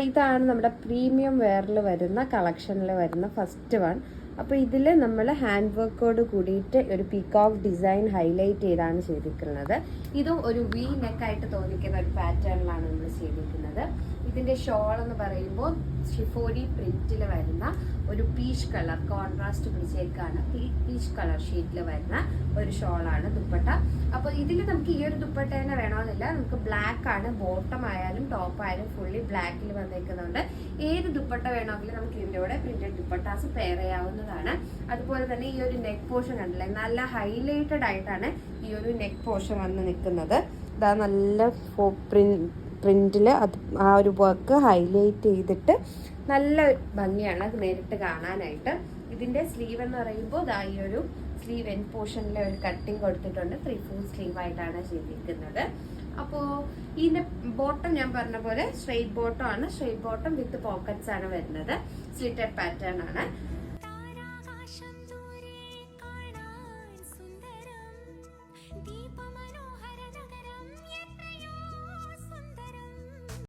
ഇതാണ് നമ്മുടെ പ്രീമിയം വെയറിൽ വരുന്ന കളക്ഷനിൽ വരുന്ന ഫസ്റ്റ് വൺ. അപ്പോൾ ഇതിൽ നമ്മൾ ഹാൻഡ് വർക്കോട് കൂടിയിട്ട് ഒരു പീകോക്ക് ഡിസൈൻ ഹൈലൈറ്റ് ചെയ്താണ് ചെയ്തിരിക്കുന്നത്. ഇതും ഒരു വി നെക്കായിട്ട് തോന്നിക്കുന്ന ഒരു പാറ്റേണിലാണ് നമ്മൾ ചെയ്തിരിക്കുന്നത്. ഇതിൻ്റെ ഷോൾ എന്ന് പറയുമ്പോൾ ഷിഫോരി പ്രിന്റിൽ വരുന്ന ഒരു പീച്ച് കളർ കോൺട്രാസ്റ്റ് പിടിച്ചേക്കാണ്. പീച്ച് കളർ ഷീറ്റിൽ വരുന്ന ഒരു ഷോളാണ് ദുപ്പട്ട. അപ്പോൾ ഇതിൽ നമുക്ക് ഈ ഒരു ദുപ്പട്ട തന്നെ വേണമെന്നില്ല, നമുക്ക് ബ്ലാക്ക് ആണ് ബോട്ടം ആയാലും ടോപ്പ് ആയാലും ഫുള്ളി ബ്ലാക്കിൽ വന്നേക്കുന്നുണ്ട്. ഏത് ദുപ്പട്ട വേണമെങ്കിലും നമുക്ക് ഇതിൻ്റെ കൂടെ പ്രിന്റഡ് ദുപ്പട്ടാസ് പെയർ ചെയ്യാവുന്നതാണ്. അതുപോലെ തന്നെ ഈ ഒരു നെക്ക് പോർഷൻ കണ്ടില്ലേ, നല്ല ഹൈലൈറ്റഡ് ആയിട്ടാണ് ഈ ഒരു നെക്ക് പോർഷൻ വന്ന് നിൽക്കുന്നത്. ഇതാ നല്ല പ്രിന്റിൽ അത് ആ ഒരു വർക്ക് ഹൈലൈറ്റ് ചെയ്തിട്ട് നല്ല ഭംഗിയാണ് അത് നേരിട്ട് കാണാനായിട്ട്. ഇതിൻ്റെ സ്ലീവ് എന്ന് പറയുമ്പോൾ ഇതാ ഈ ഒരു സ്ലീവ് എൻ പോർഷനിൽ ഒരു കട്ടിങ് കൊടുത്തിട്ടുണ്ട്. 3/4 സ്ലീവ് ആയിട്ടാണ് ചെയ്തിരിക്കുന്നത്. അപ്പോൾ ഇതിൻ്റെ ബോട്ടം ഞാൻ പറഞ്ഞ പോലെ സ്ട്രെയിറ്റ് ബോട്ടം ആണ്. സ്ട്രെയിറ്റ് ബോട്ടം വിത്ത് പോക്കറ്റ്സ് ആണ് വരുന്നത്. സ്ലിറ്റഡ് പാറ്റേൺ ആണ്.